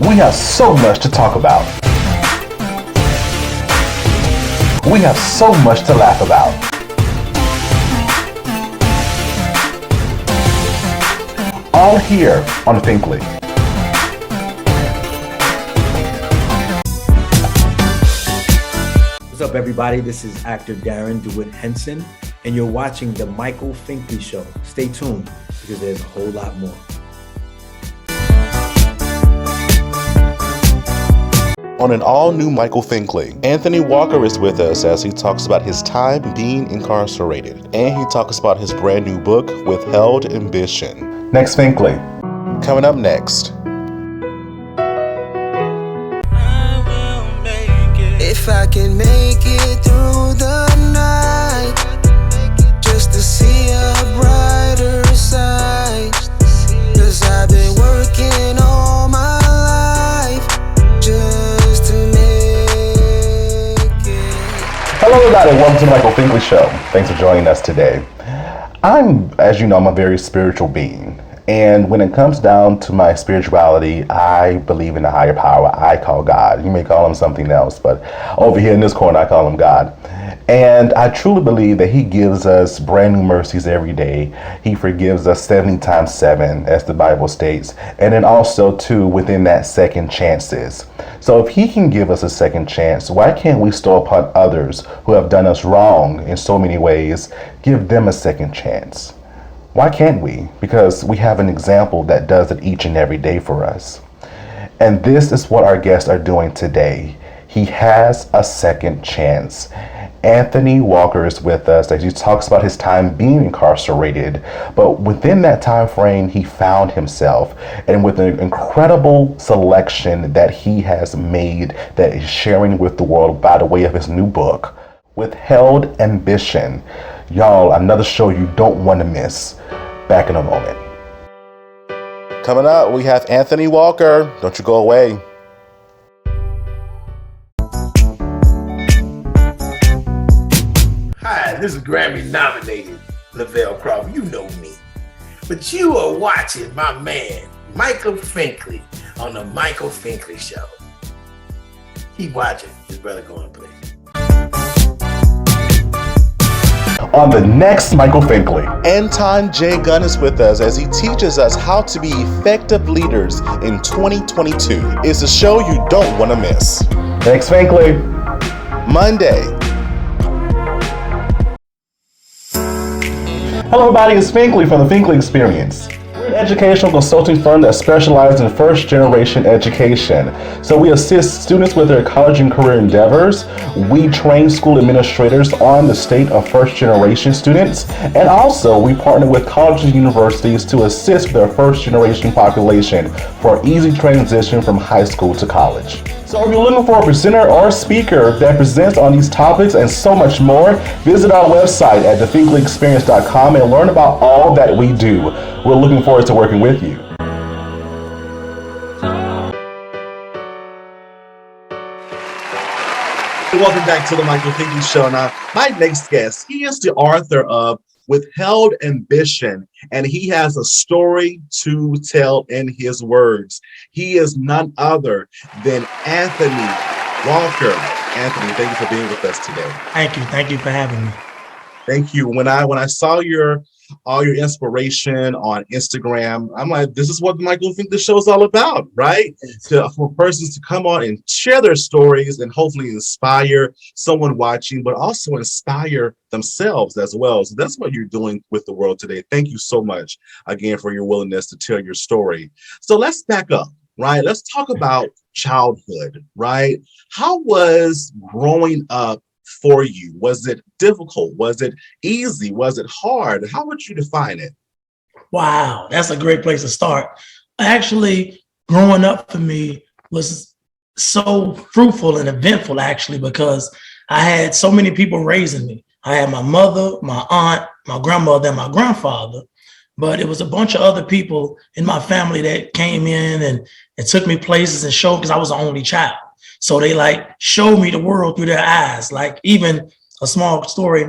We have so much to talk about. We have so much to laugh about. All here on Finkley. What's up, everybody? This is actor Darren DeWitt Henson, and you're watching the Michael Finkley Show. Stay tuned, because there's a whole lot more. On an all-new Michael Finkley, Anthony Walker is with us as he talks about his time being incarcerated, and he talks about his brand new book, Withheld Ambition. Next Finkley. Coming up next. If I can make it through the night, just to see a brighter side, 'cause I've been working all my life just to make it. Hello everybody, welcome to the Michael Finkley Show. Thanks for joining us today. As you know, I'm a very spiritual being. And when it comes down to my spirituality, I believe in a higher power I call God. You may call him something else, but over here in this corner, I call him God. And I truly believe that he gives us brand new mercies every day. He forgives us 70 times 7, as the Bible states. And then also, too, within that, second chances. So if he can give us a second chance, why can't we store upon others who have done us wrong in so many ways, give them a second chance? Why can't we? Because we have an example that does it each and every day for us. And this is what our guests are doing today. He has a second chance. Anthony Walker is with us as he talks about his time being incarcerated, but within that time frame, he found himself, and with an incredible selection that he has made that he's sharing with the world by the way of his new book, Withheld Ambition. Y'all, another show you don't want to miss. Back in a moment. Coming up, we have Anthony Walker. Don't you go away. Hi, this is Grammy-nominated Lavelle Crawford. You know me. But you are watching my man, Michael Finkley, on the Michael Finkley Show. Keep watching. This brother going places. On the next Michael Finkley, Anton J. Gunn is with us as he teaches us how to be effective leaders in 2022. It's a show you don't want to miss. Next Finkley, Monday. Hello everybody, it's Finkley from the Finkley Experience. We're an educational consulting firm that specializes in first-generation education. So we assist students with their college and career endeavors. We train school administrators on the state of first-generation students. And also, we partner with colleges and universities to assist their first-generation population for easy transition from high school to college. So if you're looking for a presenter or speaker that presents on these topics and so much more, visit our website at thefinkleyexperience.com and learn about all that we do. We're looking forward to working with you. Welcome back to the Michael Finkley Show. Now, my next guest, he is the author of Withheld Ambition, and he has a story to tell in his words. He is none other than Anthony Walker. Anthony, thank you for being with us today. Thank you. Thank you for having me. Thank you. When I saw all your inspiration on Instagram, I'm like, this is what the Michael Finkley Show is all about, right? For persons to come on and share their stories and hopefully inspire someone watching, but also inspire themselves as well. So that's what you're doing with the world today. Thank you so much again for your willingness to tell your story. So let's back up, right? Let's talk about childhood, right? How was growing up for you? Was it difficult? Was it easy? Was it hard? How would you define it? Wow, that's a great place to start. Actually, growing up for me was so fruitful and eventful, actually, because I had so many people raising me. I had my mother, my aunt, my grandmother, and my grandfather, but it was a bunch of other people in my family that came in and took me places and showed, because I was the only child. So they showed me the world through their eyes. Like, even a small story,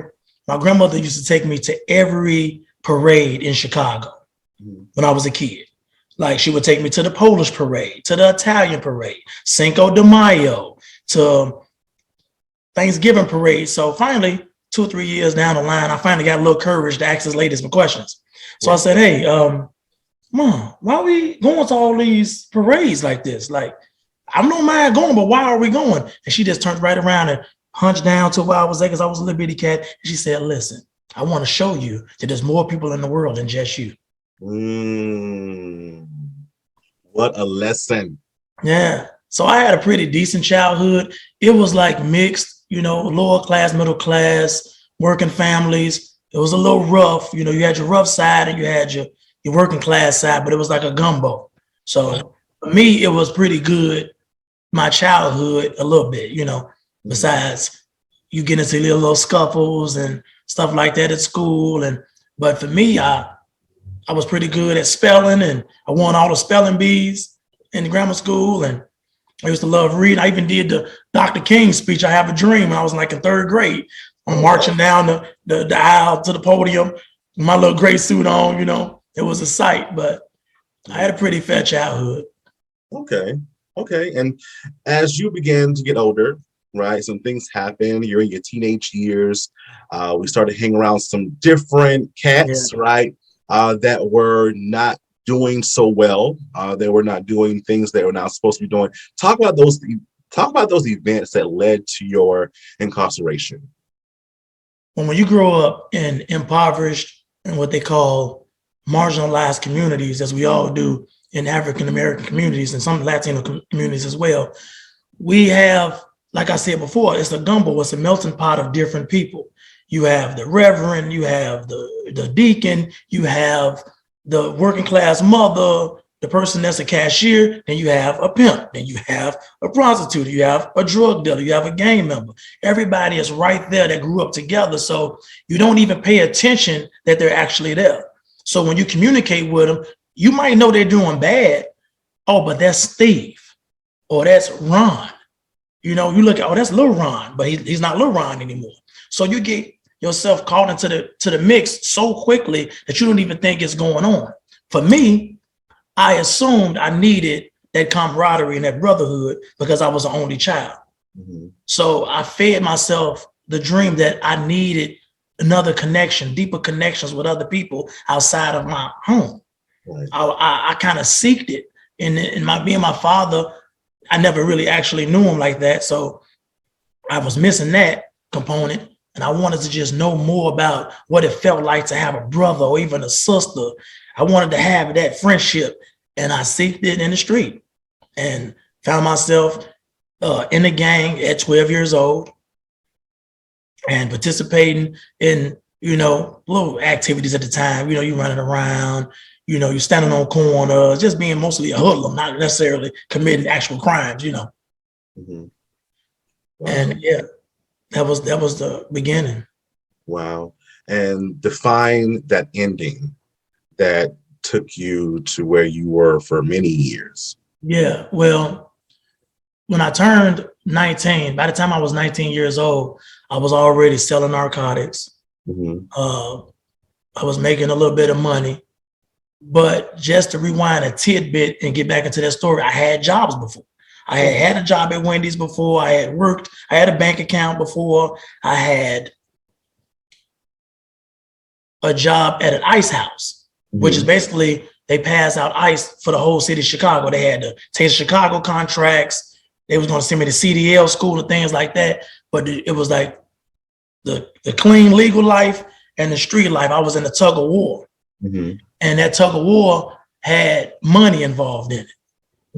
my grandmother used to take me to every parade in Chicago when I was a kid. Like she would take me to the Polish parade, to the Italian parade, Cinco de Mayo, to Thanksgiving parade. So finally, 2 or 3 years down the line, I finally got a little courage to ask this lady some questions. So I said, hey, Mom, why are we going to all these parades like this? Like, I don't mind going, but why are we going? And she just turned right around and hunched down to where I was there because I was a little bitty cat. And she said, listen, I want to show you that there's more people in the world than just you. What a lesson. Yeah. So I had a pretty decent childhood. It was like mixed, you know, lower class, middle class, working families. It was a little rough. You know, you had your rough side and you had your working class side, but it was like a gumbo. So for me, it was pretty good. My childhood, a little bit, you know, besides you get into little scuffles and stuff like that at school. But for me, I was pretty good at spelling, and I won all the spelling bees in grammar school, and I used to love reading. I even did the Dr. King speech, I Have a Dream, when I was like in 3rd grade. I'm marching down the aisle to the podium with my little gray suit on, you know. It was a sight, but I had a pretty fair childhood. Okay. And as you began to get older, right, some things happened. You're in your teenage years. We started hanging around some different cats, right? That were not doing so well. They were not doing things they were not supposed to be doing. Talk about those events that led to your incarceration. When you grow up in impoverished and what they call marginalized communities, as we all do in African American communities and some Latino communities as well, we have, like I said before, it's a gumbo, it's a melting pot of different people. You have the reverend, you have the deacon, you have the working class mother, the person that's a cashier, then you have a pimp, then you have a prostitute, you have a drug dealer, you have a gang member. Everybody is right there that grew up together. So you don't even pay attention that they're actually there. So when you communicate with them, you might know they're doing bad. Oh, but that's Steve, or that's Ron. You know, you look at, oh, that's Lil Ron, but he's not Lil Ron anymore. So you get yourself caught into the mix so quickly that you don't even think it's going on. For me, I assumed I needed that camaraderie and that brotherhood because I was the only child. Mm-hmm. So I fed myself the dream that I needed another connection, deeper connections with other people outside of my home. Right. I kind of seeked it. In my being my father, I never really actually knew him like that. So I was missing that component. And I wanted to just know more about what it felt like to have a brother or even a sister. I wanted to have that friendship, and I seeked it in the street and found myself in the gang at 12 years old and participating in, you know, little activities at the time. You know, you running around, you know, you standing on corners, just being mostly a hoodlum, not necessarily committing actual crimes, you know. Mm-hmm. Wow. And yeah. That was the beginning. Wow. And define that ending that took you to where you were for many years. Yeah. Well, when I turned 19, by the time I was 19 years old, I was already selling narcotics. Mm-hmm. I was making a little bit of money. But just to rewind a tidbit and get back into that story, I had jobs before. I had a job at Wendy's before. I had worked. I had a bank account before. I had a job at an ice house, which is basically they pass out ice for the whole city of Chicago. They had the Taste of Chicago contracts. They was going to send me to CDL school and things like that. But it was like the clean legal life and the street life. I was in a tug of war. Mm-hmm. And that tug of war had money involved in it.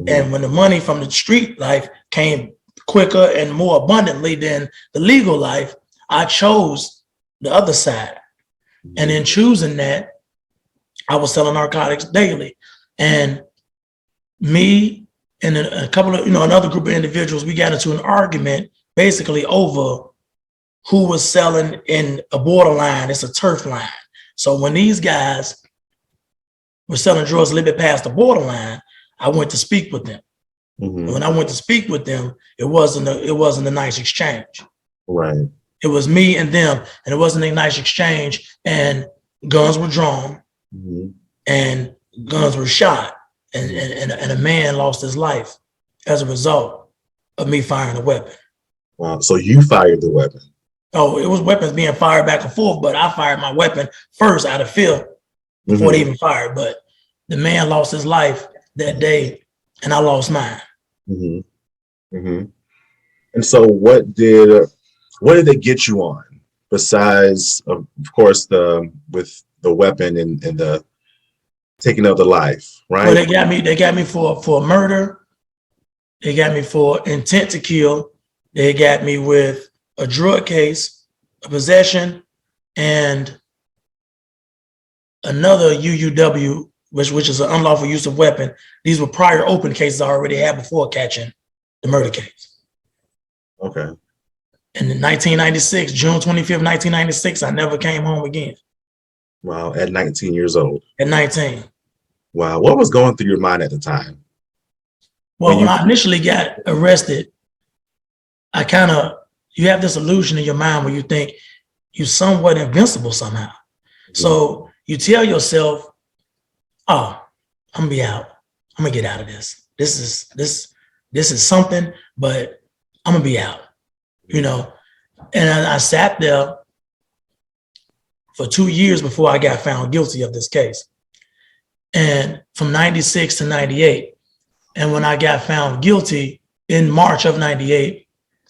And when the money from the street life came quicker and more abundantly than the legal life, I chose the other side. And in choosing that, I was selling narcotics daily. And me and a couple of, another group of individuals, we got into an argument basically over who was selling in a borderline. It's a turf line. So when these guys were selling drugs a little bit past the borderline, I went to speak with them. Mm-hmm. When I went to speak with them, it wasn't a nice exchange. Right. It was me and them, and it wasn't a nice exchange. And guns were drawn, and guns were shot. and a man lost his life as a result of me firing a weapon. Wow. So you fired the weapon. Oh, it was weapons being fired back and forth, but I fired my weapon first out of fear before they even fired. But the man lost his life that day, and I lost mine. And so, what did they get you on besides, of course, with the weapon and the taking of the life, right? Well, they got me for murder. They got me for intent to kill. They got me with a drug case, a possession, and another UUW, which is an unlawful use of weapon. These were prior open cases I already had before catching the murder case. Okay. And in 1996, June 25th, 1996, I never came home again. Wow, at 19 years old. At 19. Wow, what was going through your mind at the time? Well, when I initially got arrested, you have this illusion in your mind where you think you're somewhat invincible somehow. So you tell yourself, oh, I'm gonna be out. I'm gonna get out of this. This is something, but I'm gonna be out, you know? And I sat there for 2 years before I got found guilty of this case. And from 96 to 98. And when I got found guilty in March of 98,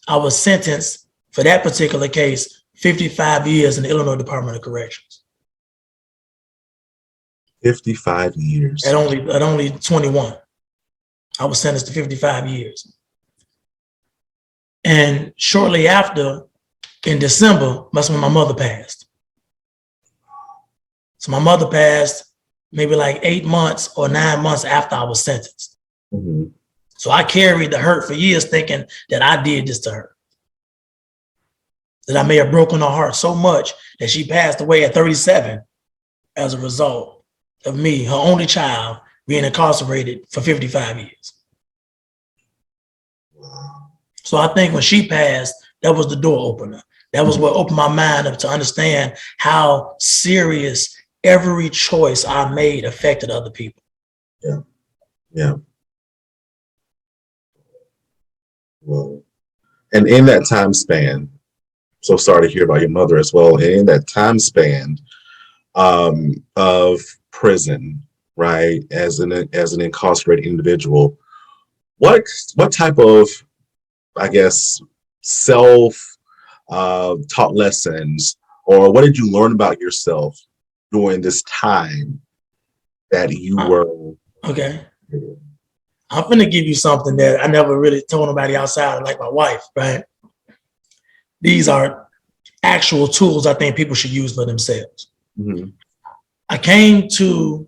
I was sentenced for that particular case, 55 years in the Illinois Department of Corrections. 55 years. At only 21. I was sentenced to 55 years. And shortly after, in December, that's when my mother passed. So my mother passed maybe like 8 months or 9 months after I was sentenced. So I carried the hurt for years thinking that I did this to her. That I may have broken her heart so much that she passed away at 37 as a result of me, her only child, being incarcerated for 55 years. So I think when she passed, that was the door opener. That was what opened my mind up to understand how serious every choice I made affected other people. Yeah. Well, and in that time span, so sorry to hear about your mother as well. And in that time span of prison, right, as an incarcerated individual, what type of, I guess, self-taught lessons, or what did you learn about yourself during this time that you were? Okay. I'm going to give you something that I never really told nobody outside, like my wife, right? These are actual tools I think people should use for themselves. I came to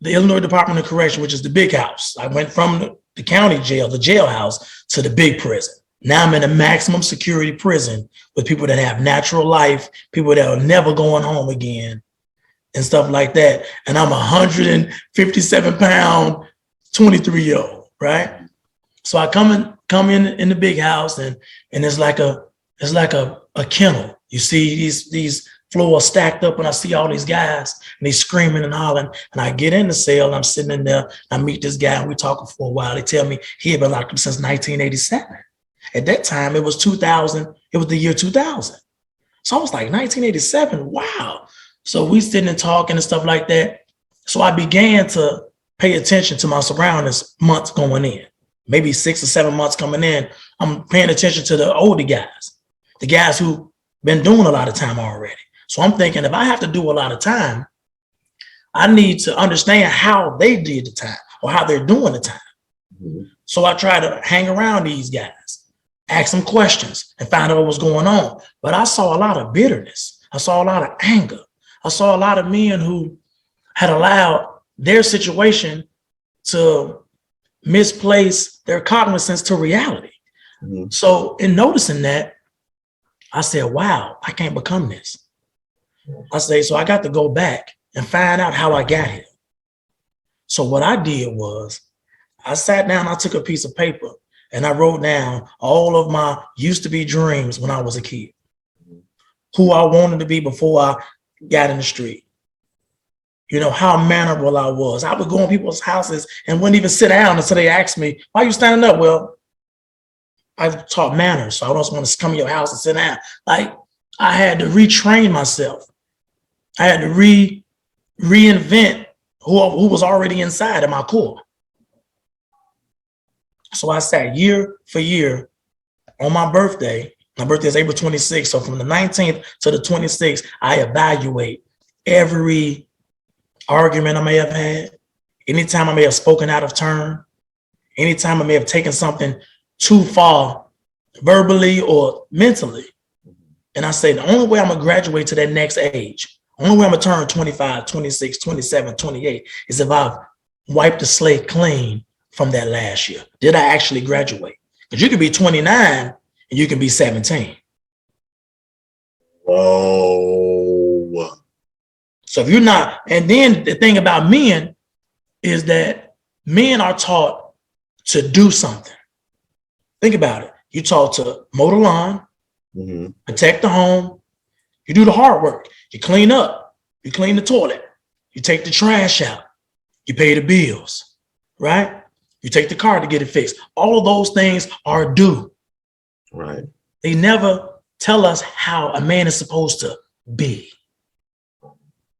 the Illinois Department of Correction, which is the big house. I went from the county jail, the jailhouse, to the big prison. Now I'm in a maximum security prison with people that have natural life, people that are never going home again, and stuff like that. And I'm 157-pound, 23-year-old, right? So I come in the big house, and it's like a kennel. You see these floors stacked up, and I see all these guys, and they screaming and hollering. And I get in the cell, and I'm sitting in there. I meet this guy, and we talking for a while. They tell me he had been locked up since 1987. At that time, it was 2000. It was the year 2000. So I was like, 1987. Wow. So we sitting and talking and stuff like that. So I began to pay attention to my surroundings months going in, maybe 6 or 7 months coming in. I'm paying attention to the older guys, the guys who been doing a lot of time already. So I'm thinking, if I have to do a lot of time, I need to understand how they did the time or how they're doing the time. So I try to hang around these guys, ask them questions, and find out what was going on. But I saw a lot of bitterness. I saw a lot of anger. I saw a lot of men who had allowed their situation to misplace their cognizance to reality. So in noticing that, I said, wow, I can't become this. I say, so I got to go back and find out how I got here. So what I did was I sat down, I took a piece of paper, and I wrote down all of my used to be dreams when I was a kid, who I wanted to be before I got in the street. how mannerable I was. I would go in people's houses and wouldn't even sit down until they asked me, why are you standing up? Well, I've taught manners, so I don't want to come to your house and sit down. Like, I had to retrain myself. I had to reinvent who was already inside of my core. So I sat year for year on my birthday. My birthday is April 26th. So from the 19th to the 26th, I evaluate every argument I may have had, anytime I may have spoken out of turn, anytime I may have taken something too far verbally or mentally. And I say, the only way I'm gonna graduate to that next age, only way I'm gonna turn 25, 26, 27, 28 is if I've wiped the slate clean from that last year. Did I actually graduate? Because you can be 29 and you can be 17. Whoa. So if you're not, and then the thing about men is that men are taught to do something. Think about it. You're taught to mow the lawn, protect the home. You do the hard work. You clean up. You clean the toilet. You take the trash out. You pay the bills, right? You take the car to get it fixed. All of those things are due. Right. They never tell us how a man is supposed to be.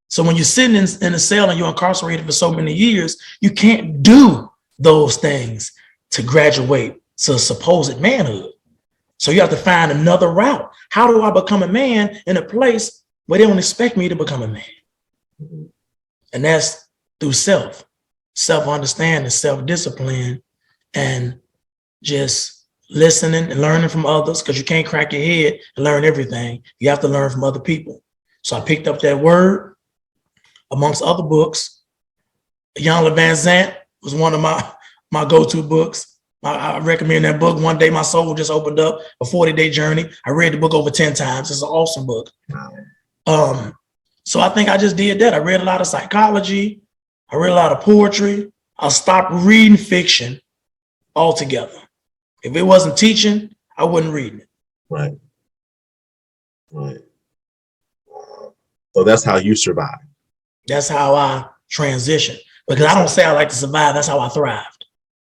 So when you're sitting in a cell and you're incarcerated for so many years, you can't do those things to graduate to supposed manhood. So you have to find another route. How do I become a man in a place where they don't expect me to become a man? And that's through self-understanding, self-discipline, and just listening and learning from others, because you can't crack your head and learn everything. You have to learn from other people. So I picked up that word amongst other books. Jan Van Zant was one of my go-to books. I recommend that book. One day my soul just opened up, a 40-day journey. I read the book over 10 times. It's an awesome book. So I think I just did that. I read a lot of psychology. I read a lot of poetry. I stopped reading fiction altogether. If it wasn't teaching, I wasn't reading it. Right. So that's how you survive. That's how I transition. Because I don't say I like to survive. That's how I thrived.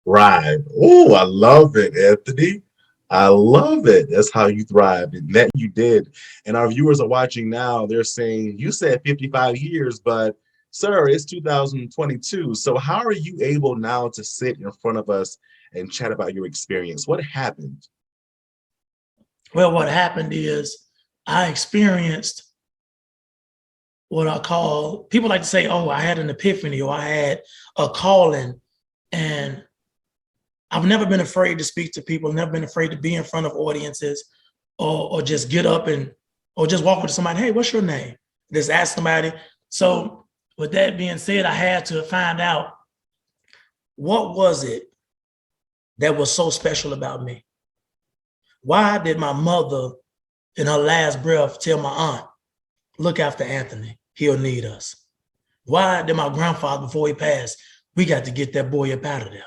Right. Oh, I love it, Anthony. I love it. That's how you thrived. And that you did. And our viewers are watching now. They're saying, you said 55 years, but sir, it's 2022. So how are you able now to sit in front of us and chat about your experience? What happened? Well, what happened is I experienced what I call, people like to say, oh, I had an epiphany, or I had a calling. And I've never been afraid to speak to people, never been afraid to be in front of audiences, or just get up or just walk with somebody. Hey, what's your name? Just ask somebody. So with that being said, I had to find out, what was it that was so special about me? Why did my mother in her last breath tell my aunt, look after Anthony, he'll need us? Why did my grandfather, before he passed, we got to get that boy up out of there?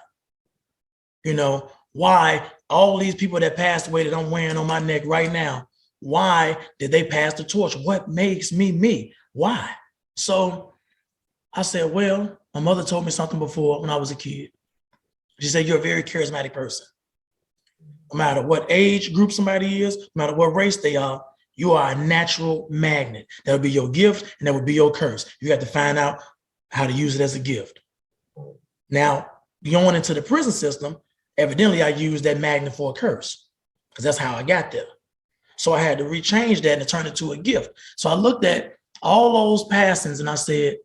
Why all these people that passed away that I'm wearing on my neck right now, why did they pass the torch? What makes me me? Why? So I said, well, my mother told me something before when I was a kid. She said, you're a very charismatic person. No matter what age group somebody is, no matter what race they are, you are a natural magnet. That would be your gift and that would be your curse. You have to find out how to use it as a gift. Now, going into the prison system, evidently I used that magnet for a curse, because that's how I got there. So I had to rechange that and turn it to a gift. So I looked at all those passings and I said,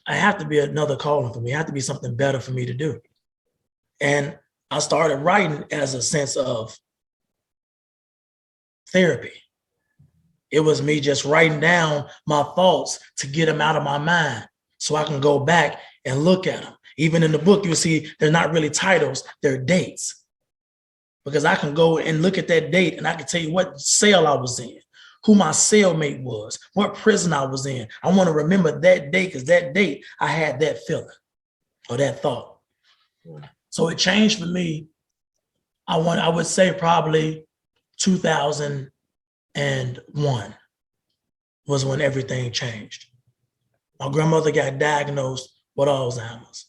I have to be another calling for me. It have to be something better for me to do. And I started writing as a sense of therapy. It was me just writing down my thoughts to get them out of my mind so I can go back and look at them. Even in the book, you'll see they're not really titles, they're dates. Because I can go and look at that date and I can tell you what cell I was in, who my cellmate was, what prison I was in. I want to remember that date, because that date I had that feeling or that thought. So it changed for me. I would say probably 2001 was when everything changed. My grandmother got diagnosed with Alzheimer's.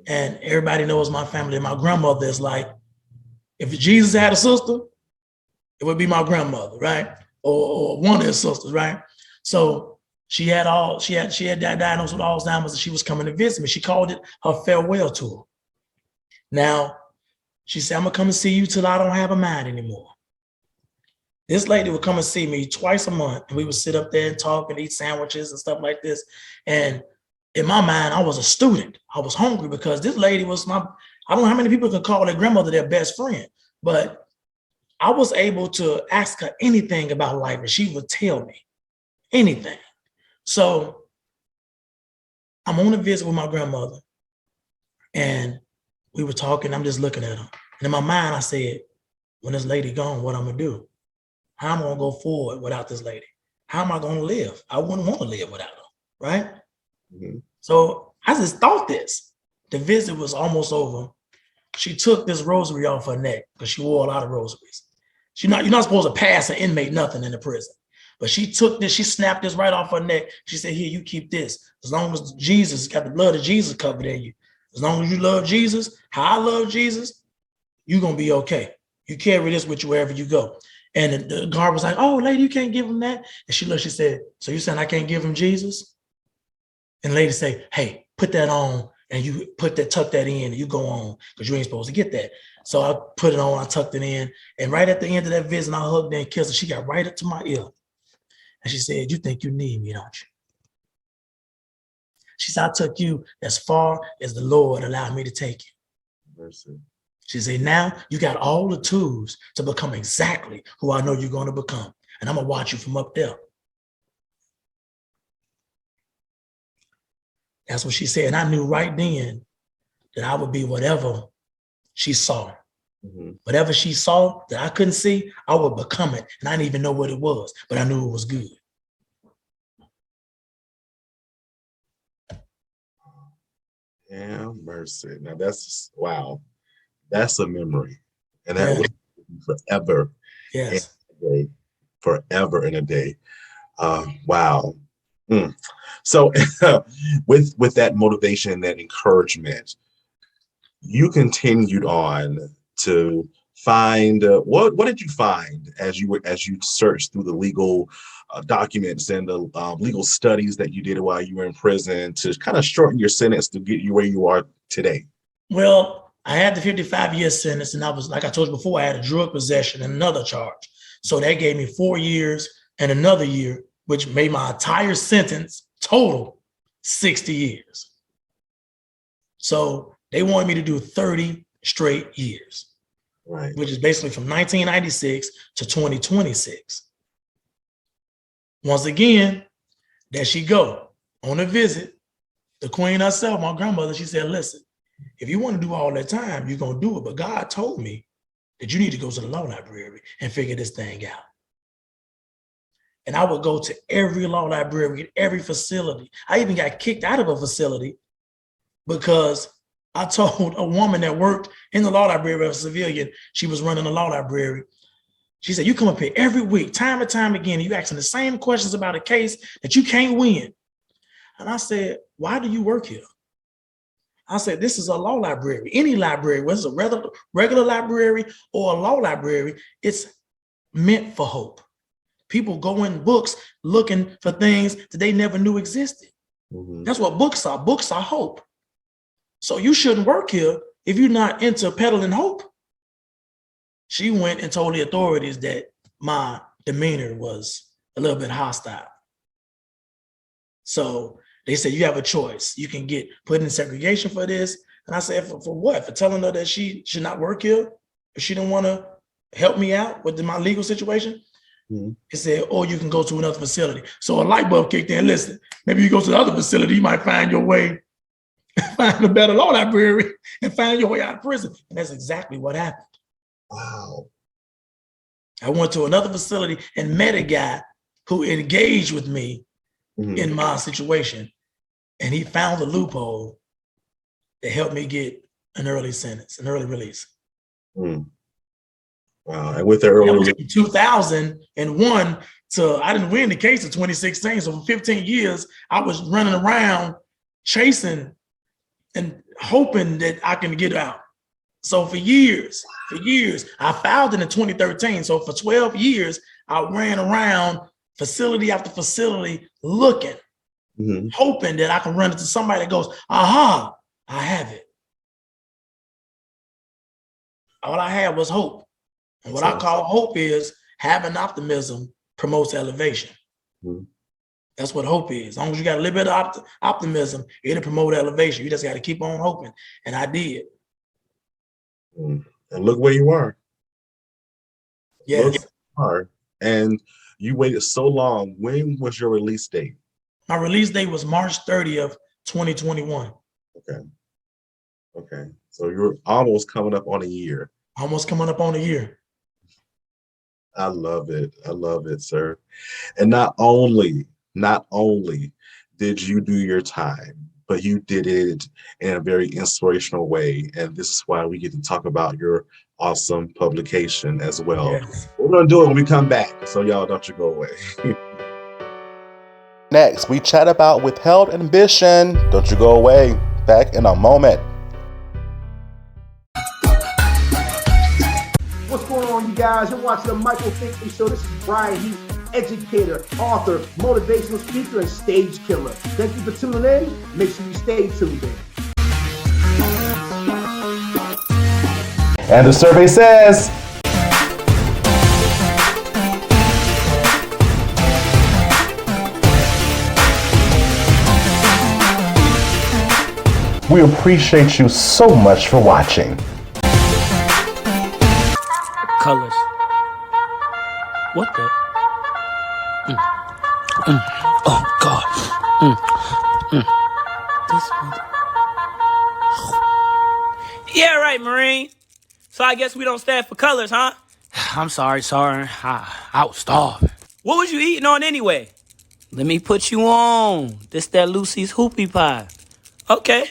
And everybody knows my family. And my grandmother is like, if Jesus had a sister, it would be my grandmother, right? Or one of his sisters, right? So she had diagnosed with Alzheimer's, and she was coming to visit me. She called it her farewell tour. Now, she said, I'm gonna come and see you till I don't have a mind anymore. This lady would come and see me twice a month, and we would sit up there and talk and eat sandwiches and stuff like this. And in my mind, I was a student. I was hungry because this lady was I don't know how many people can call their grandmother their best friend, but I was able to ask her anything about life, and she would tell me anything. So I'm on a visit with my grandmother, and we were talking. I'm just looking at her. And in my mind, I said, when this lady gone, what I'm going to do? How am I going to go forward without this lady? How am I going to live? I wouldn't want to live without her, right? Mm-hmm. So I just thought this. The visit was almost over. She took this rosary off her neck because she wore a lot of rosaries. You're not supposed to pass an inmate nothing in the prison. But she took this, she snapped this right off her neck. She said, here, you keep this. As long as Jesus got the blood of Jesus covered in you. As long as you love Jesus, how I love Jesus, you're going to be okay. You carry this with you wherever you go. And the guard was like, oh, lady, you can't give him that. And she looked, she said, so you saying I can't give him Jesus? And the lady said, hey, put that on and you tuck that in and you go on because you ain't supposed to get that. So I put it on, I tucked it in. And right at the end of that visit, I hugged her and kissed her. She got right up to my ear. And she said, you think you need me, don't you? She said, I took you as far as the Lord allowed me to take you. Mercy. She said, now you got all the tools to become exactly who I know you're going to become. And I'm going to watch you from up there. That's what she said. And I knew right then that I would be whatever she saw. Mm-hmm. Whatever she saw that I couldn't see, I would become it. And I didn't even know what it was, but I knew it was good. Yeah, mercy. Now that's, wow. That's a memory. And that will be forever. Yes. Forever in a day. Wow. So with that motivation and that encouragement, you continued on to find what did you find as you searched through the legal documents and the legal studies that you did while you were in prison to kind of shorten your sentence to get you where you are today? Well, I had the 55-year sentence, and I was, like I told you before, I had a drug possession and another charge. So that gave me 4 years and another year, which made my entire sentence total 60 years. So they wanted me to do 30 straight years, right, which is basically from 1996 to 2026. Once again, there she go on a visit. The queen herself, my grandmother, she said, listen, if you want to do all that time, you're going to do it. But God told me that you need to go to the law library and figure this thing out. And I would go to every law library, every facility. I even got kicked out of a facility because I told a woman that worked in the law library, a civilian, she was running the law library. She said, you come up here every week, time and time again, and you asking the same questions about a case that you can't win. And I said, why do you work here? I said, this is a law library. Any library, whether it's a regular library or a law library, it's meant for hope. People go in books looking for things that they never knew existed. Mm-hmm. That's what books are. Books are hope. So you shouldn't work here if you're not into peddling hope. She went and told the authorities that my demeanor was a little bit hostile. So they said, you have a choice. You can get put in segregation for this. And I said, for what? For telling her that she should not work here? If she didn't want to help me out with my legal situation? Mm-hmm. It said, or you can go to another facility. So a light bulb kicked in. Listen, maybe you go to the other facility, you might find your way, find a better law library and find your way out of prison. And that's exactly what happened. Wow. I went to another facility and met a guy who engaged with me in my situation. And he found the loophole that helped me get an early sentence, an early release. Wow. And with the That early was from 2001 to I didn't win the case in 2016. So for 15 years, I was running around chasing and hoping that I can get out. So for years, I filed in 2013. So for 12 years, I ran around facility after facility looking, hoping that I can run into somebody that goes, aha, I have it. All I had was hope. And what I call hope is having optimism promotes elevation. That's what hope is. As long as you got a little bit of optimism, it'll promote elevation. You just got to keep on hoping. And I did. And look where you are. Yes. Look where you are. And you waited so long. When was your release date? My release date was March 30th, 2021. Okay. So you're almost coming up on a year. Almost coming up on a year. I love it. I love it, sir. And not only did you do your time, but you did it in a very inspirational way. And this is why we get to talk about your awesome publication as well. Yes. We're going to do it when we come back. So y'all, don't you go away. Next, we chat about Withheld Ambition. Don't you go away. Back in a moment. What's going on, you guys? You're watching the Michael Finkley Show. This is Brian Heath, educator, author, motivational speaker, and stage killer. Thank you for tuning in. Make sure you stay tuned in. And the survey says, we appreciate you so much for watching. Colors. What the? Oh God. This one. Yeah, right, Marine. So I guess we don't stand for colors, huh? I'm sorry. I was starving. What was you eating on anyway? Let me put you on. This that Lucy's hoopie pie. Okay.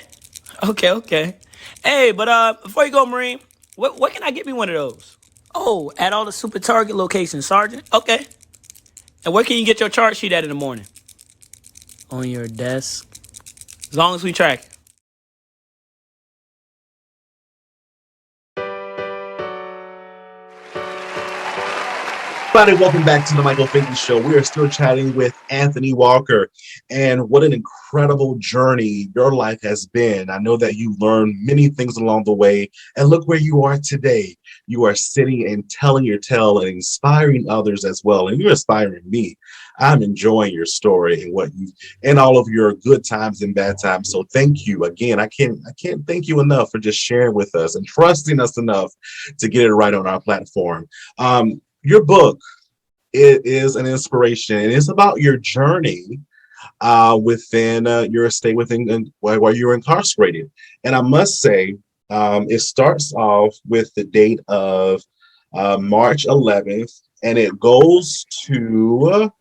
Hey, but before you go, Marine, what can I get me one of those? Oh, at all the Super Target locations, Sergeant. Okay. And where can you get your chart sheet at in the morning? On your desk. As long as we track it. Everybody, welcome back to the Michael Finkley Show. We are still chatting with Anthony Walker, and what an incredible journey your life has been. I know that you learned many things along the way, and look where you are today. You are sitting and telling your tale and inspiring others as well, and you're inspiring me. I'm enjoying your story and what you and all of your good times and bad times. So thank you again. I can't thank you enough for just sharing with us and trusting us enough to get it right on our platform. Your book, it is an inspiration, and it's about your journey within your state within where you're incarcerated. And I must say, it starts off with the date of March 11th, and it goes to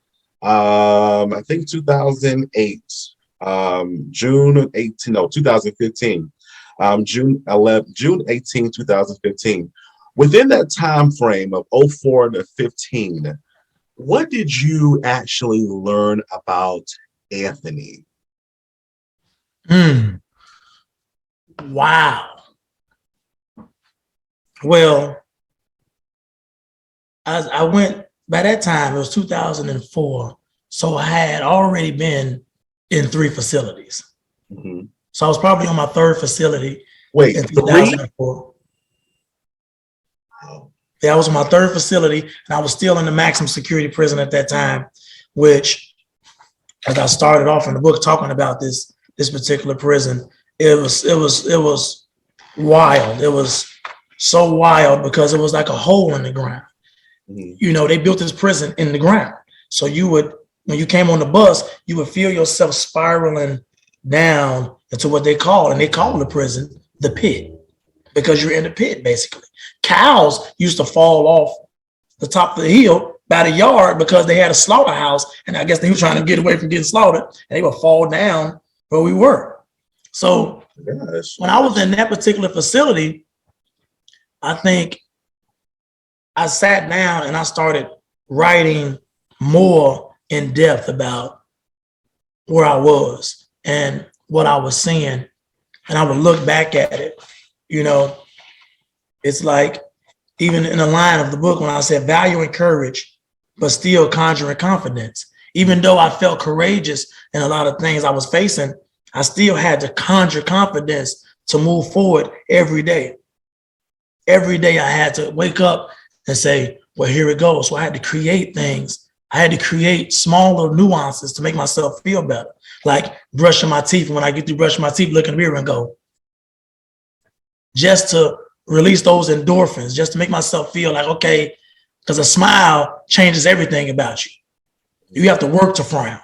I think 2008, June 18, no, 2015, June 18, 2015. Within that time frame of 04 to 15, what did you actually learn about Anthony? Wow. Well, I went, by that time, it was 2004. So I had already been in 3 facilities. So I was probably on my 3rd facility. Wait, in 2004. Yeah, I was in my 3rd facility, and I was still in the maximum security prison at that time, which, as I started off in the book talking about this particular prison, it was wild. It was so wild because it was like a hole in the ground. You know, they built this prison in the ground. So you would, when you came on the bus, you would feel yourself spiraling down into what they call the prison the pit, because you're in the pit, basically. Cows used to fall off the top of the hill by the yard because they had a slaughterhouse, and I guess they were trying to get away from getting slaughtered, and they would fall down where we were. So when I was in that particular facility, I think I sat down and I started writing more in depth about where I was and what I was seeing. And I would look back at it, it's like, even in the line of the book, when I said value and courage, but still conjuring confidence. Even though I felt courageous in a lot of things I was facing, I still had to conjure confidence to move forward every day. Every day I had to wake up and say, well, here it goes. So I had to create things. I had to create smaller nuances to make myself feel better. Like brushing my teeth. When I get through brushing my teeth, look in the mirror and go, just to release those endorphins, just to make myself feel like, okay, because a smile changes everything about you. You have to work to frown,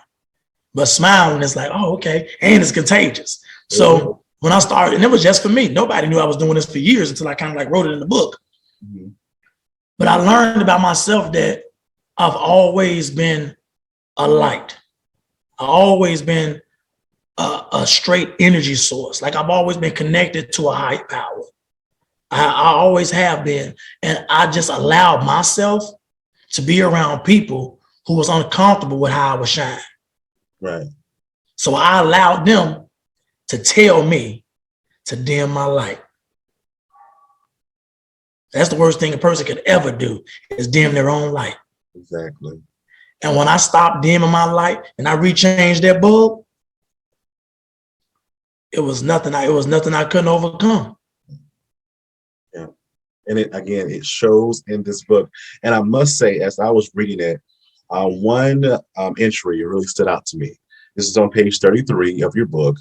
but smiling is like, oh, okay. And it's contagious. So when I started, and it was just for me, nobody knew I was doing this for years until I kind of like wrote it in the book. Mm-hmm. But I learned about myself that I've always been a light. I've always been a straight energy source. Like I've always been connected to a higher power. I always have been. And I just allowed myself to be around people who was uncomfortable with how I was shining. Right. So I allowed them to tell me to dim my light. That's the worst thing a person could ever do, is dim their own light. Exactly. And when I stopped dimming my light and I rechanged that bulb, it was nothing I couldn't overcome. Yeah. And it shows in this book. And I must say, as I was reading it, one entry really stood out to me. This is on page 33 of your book.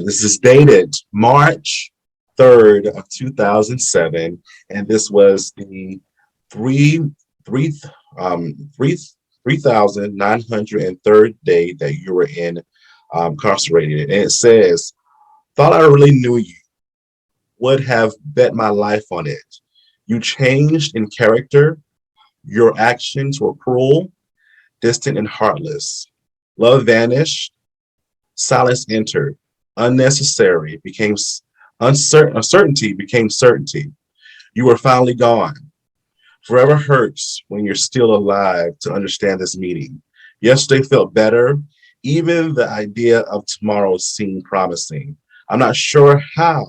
This is dated March 3rd of 2007. And this was the 3,903rd day that you were incarcerated. And it says, thought I really knew you, would have bet my life on it. You changed in character. Your actions were cruel, distant, and heartless. Love vanished. Silence entered. Unnecessary became uncertain. Uncertainty became certainty. You were finally gone. Forever hurts when you're still alive to understand this meaning. Yesterday felt better. Even the idea of tomorrow seemed promising. I'm not sure how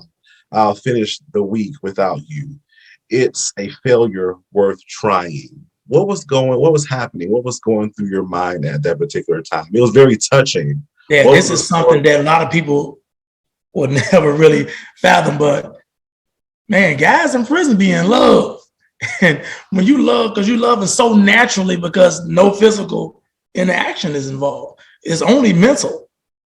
I'll finish the week without you. It's a failure worth trying. What was happening? What was going through your mind at that particular time? It was very touching. Yeah, this is something that a lot of people would never really fathom, but man, guys in prison be in love. And when you love, because you love it so naturally, because no physical interaction is involved. It's only mental.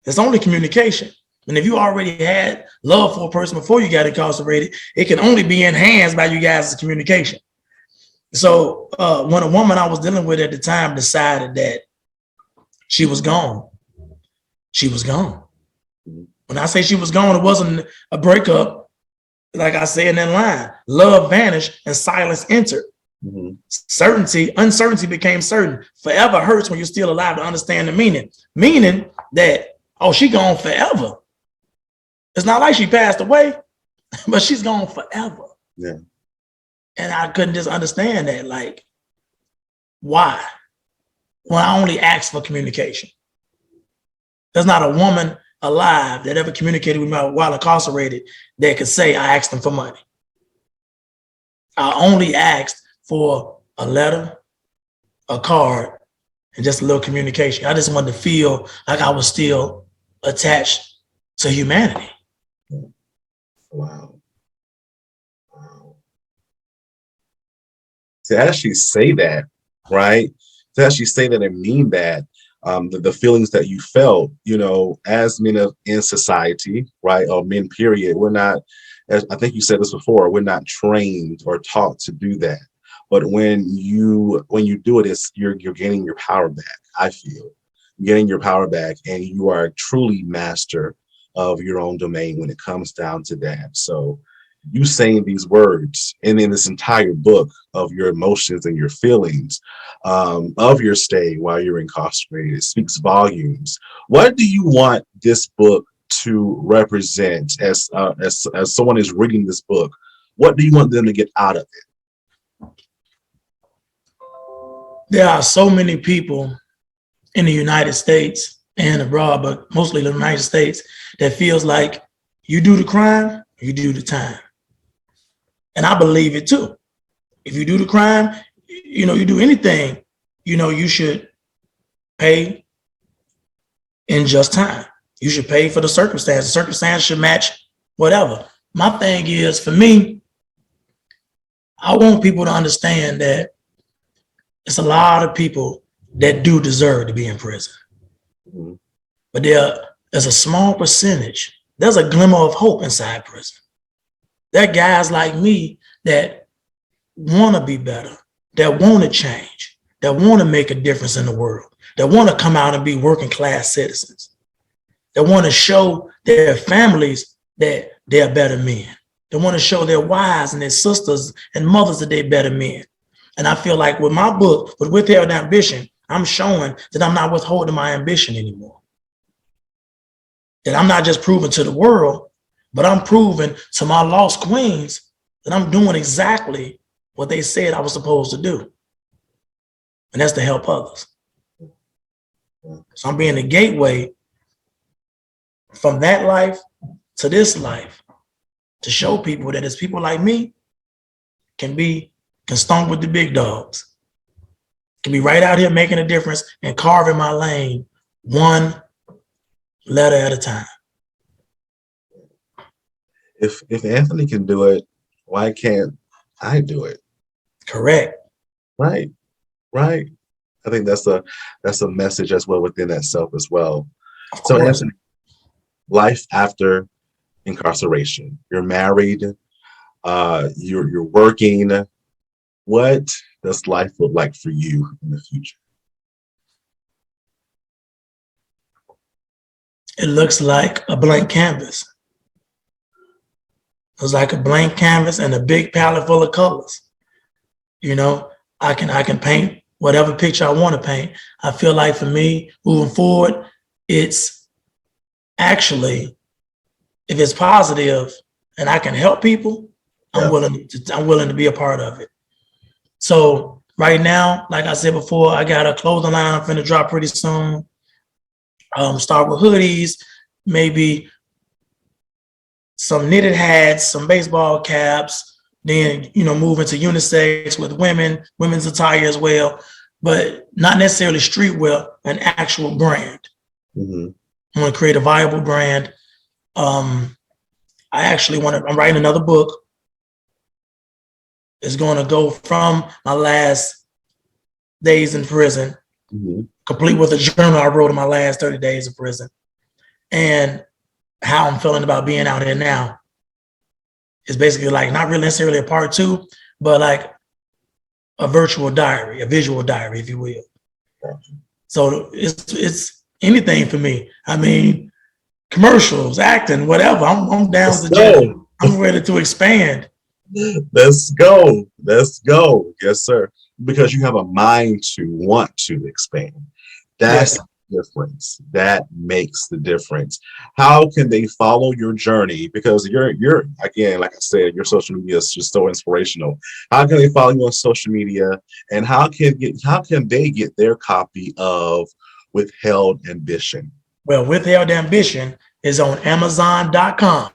It's only communication. And if you already had love for a person before you got incarcerated, it can only be enhanced by you guys' communication. So when a woman I was dealing with at the time decided that she was gone, she was gone. When I say she was gone, it wasn't a breakup. Like I said in that line, love vanished and silence entered. Mm-hmm. Uncertainty became certain. Forever hurts when you're still alive to understand the meaning. Meaning that, oh, she gone forever. It's not like she passed away, but she's gone forever. Yeah. And I couldn't just understand that. Like, why? When I only asked for communication. There's not a woman alive that ever communicated with me while incarcerated that could say I asked them for money. I only asked for a letter, a card, and just a little communication. I just wanted to feel like I was still attached to humanity. Wow. To actually say that, right? To actually say that and mean that, the feelings that you felt, as men in society, right, or men, period, we're not, as I think you said this before, we're not trained or taught to do that. But when you do it, you're gaining your power back. I feel you're getting your power back, and you are truly master of your own domain when it comes down to that. So you saying these words, and in this entire book of your emotions and your feelings of your stay while you're incarcerated, it speaks volumes. What do you want this book to represent as someone is reading this book? What do you want them to get out of it? there are so many people in the United States and abroad, but mostly the United States, that feels like you do the crime, you do the time. And I believe it too. If you do the crime, you do anything, you should pay in just time. You should pay for the circumstance. The circumstance should match whatever. My thing is, for me, I want people to understand that it's a lot of people that do deserve to be in prison. Mm-hmm. But there's a small percentage. There's a glimmer of hope inside prison. There are guys like me that want to be better, that want to change, that want to make a difference in the world, that want to come out and be working class citizens, that want to show their families that they're better men. They want to show their wives and their sisters and mothers that they're better men. And I feel like with my book, with Withheld Ambition, I'm showing that I'm not withholding my ambition anymore. That I'm not just proving to the world, but I'm proving to my lost queens that I'm doing exactly what they said I was supposed to do. And that's to help others. So I'm being the gateway from that life to this life, to show people that it's people like me can stomp with the big dogs, can be right out here making a difference and carving my lane one letter at a time. If Anthony can do it, why can't I do it? Correct. Right. I think that's a message as well within itself as well. So Anthony, life after incarceration. You're married, you're working. What does life look like for you in the future? It looks like a blank canvas. It was like a blank canvas and a big palette full of colors. I can paint whatever picture I want to paint. I feel like for me, moving forward, it's actually, if it's positive and I can help people, I'm willing to be a part of it. So right now, like I said before, I got a clothing line I'm finna drop pretty soon. Start with hoodies, maybe some knitted hats, some baseball caps, then, move into unisex with women's attire as well, but not necessarily streetwear, an actual brand. Mm-hmm. I want to create a viable brand. I'm writing another book. It's going to go from my last days in prison, mm-hmm. complete with a journal I wrote in my last 30 days of prison, and how I'm feeling about being out here now. It's basically like not really necessarily a part two, but like a virtual diary, a visual diary, if you will. So it's anything for me. I mean, commercials, acting, whatever. I'm down to jail. I'm ready to expand. Let's go. Yes, sir. Because you have a mind to want to expand. That's the difference. That makes the difference. How can they follow your journey? Because you're again, like I said, your social media is just so inspirational. How can they follow you on social media, and how can they get their copy of Withheld Ambition? Well, Withheld Ambition is on Amazon.com.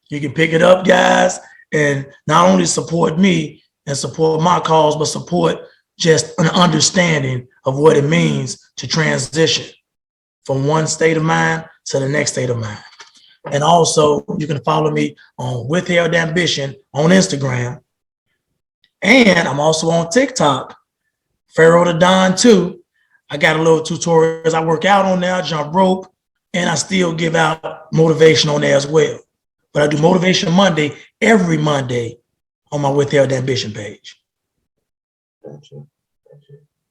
You can pick it up, guys, and not only support me and support my cause, but support just an understanding of what it means to transition from one state of mind to the next state of mind. And also, you can follow me on Withheld Ambition on Instagram. And I'm also on TikTok, Pharaoh the Don too. I got a little tutorials. I work out on there, I jump rope, and I still give out motivation on there as well. But I do Motivation Monday every Monday on my Withheld Ambition page. Gotcha.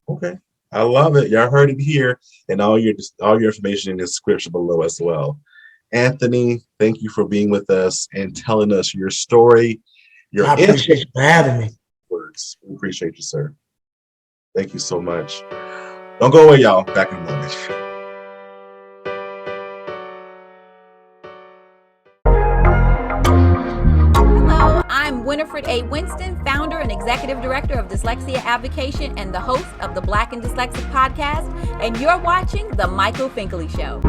Okay. I love it. Y'all heard it here, and all your information in the description below as well. Anthony, thank you for being with us and telling us your story. I appreciate you for having me. Words. We appreciate you, sir. Thank you so much. Don't go away, y'all. Back in a moment. Hello, I'm Winifred A. Winston, founder and executive director of Dyslexia Advocation and the host of the Black and Dyslexic podcast, and you're watching The Michael Finkley Show.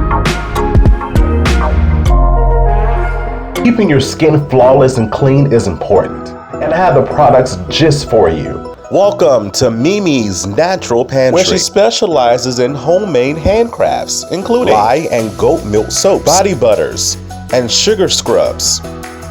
Keeping your skin flawless and clean is important, and I have the products just for you. Welcome to Mimi's Natural Pantry, where she specializes in homemade handcrafts, including lye and goat milk soaps, body butters, and sugar scrubs.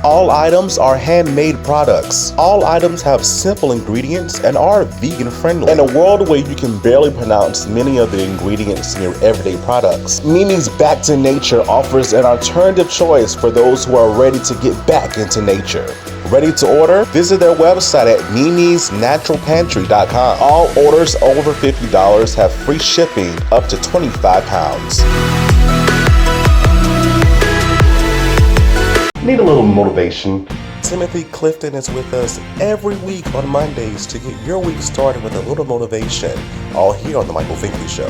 All items are handmade products. All items have simple ingredients and are vegan friendly. In a world where you can barely pronounce many of the ingredients in your everyday products, Mimi's Back to Nature offers an alternative choice for those who are ready to get back into nature. Ready to order? Visit their website at mimisnaturalpantry.com. All orders over $50 have free shipping up to 25 pounds. Need a little motivation? Timothy Clifton is with us every week on Mondays to get your week started with a little motivation, all here on The Michael Finkley Show.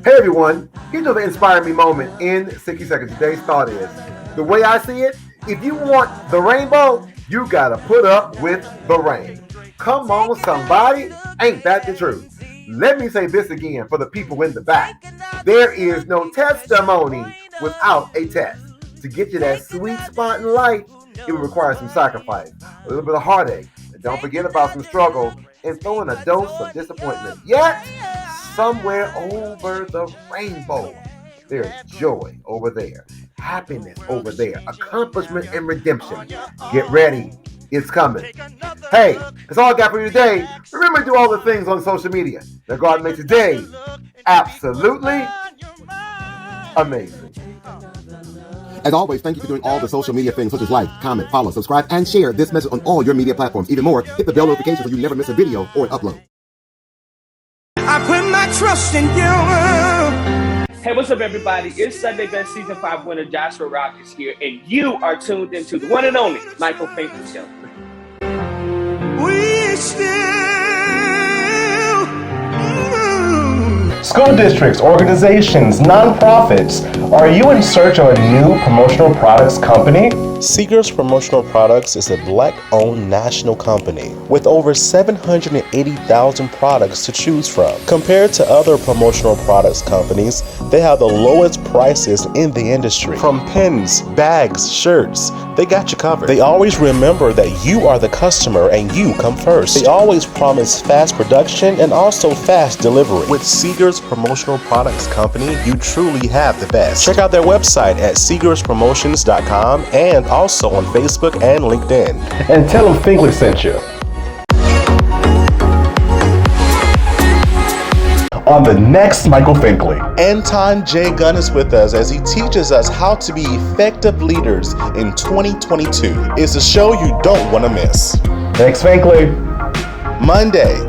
Hey everyone, here's the Inspire Me moment in 60 seconds. Today's thought is, the way I see it, if you want the rainbow, you gotta put up with the rain. Come on somebody, ain't that the truth? Let me say this again for the people in the back. There is no testimony without a test. To get you that sweet spot in life, it will require some sacrifice, a little bit of heartache, and don't forget about some struggle, and throw in a dose of disappointment. Yet, somewhere over the rainbow, there's joy over there, happiness over there, accomplishment and redemption. Get ready, it's coming. Hey, that's all I got for you today. Remember to do all the things on social media that God makes today absolutely amazing. As always, thank you for doing all the social media things such as like, comment, follow, subscribe, and share this message on all your media platforms. Even more, hit the bell notification so you never miss a video or an upload. I put my trust in you. Hey, what's up, everybody? It's Sunday Best Season 5 winner Joshua Rock is here, and you are tuned into the one and only Michael Finkley Show. We still School districts, organizations, nonprofits, are you in search of a new promotional products company? Seegers Promotional Products is a Black-owned national company with over 780,000 products to choose from. Compared to other promotional products companies, they have the lowest prices in the industry. From pens, bags, shirts, they got you covered. They always remember that you are the customer and you come first. They always promise fast production and also fast delivery. With Seegers Promotional Products Company, you truly have the best. Check out their website at seegerspromotions.com and also on Facebook and LinkedIn. And tell them Finkley sent you. On the next Michael Finkley, Anton J. Gunn is with us as he teaches us how to be effective leaders in 2022. It's a show you don't want to miss. Thanks, Finkley. Monday.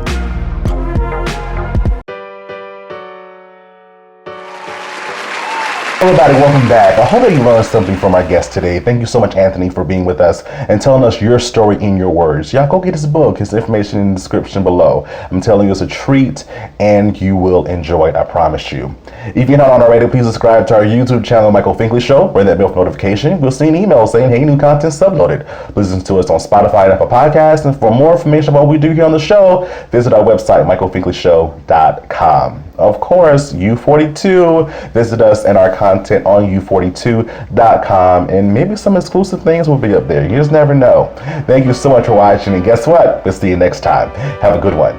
Everybody, welcome back. I hope that you learned something from our guest today. Thank you so much, Anthony, for being with us and telling us your story in your words. Y'all go get his book. His information in the description below. I'm telling you, it's a treat and you will enjoy it, I promise you. If you're not on already, please subscribe to our YouTube channel, Michael Finkley Show. Ring that bell for notification. You'll see an email saying, hey, new content's uploaded. Listen to us on Spotify and Apple Podcasts. And for more information about what we do here on the show, visit our website, michaelfinkleyshow.com. Of course, YOU42. Visit us and our content on YOU42.com, and maybe some exclusive things will be up there. You just never know. Thank you so much for watching, and guess what? We'll see you next time. Have a good one.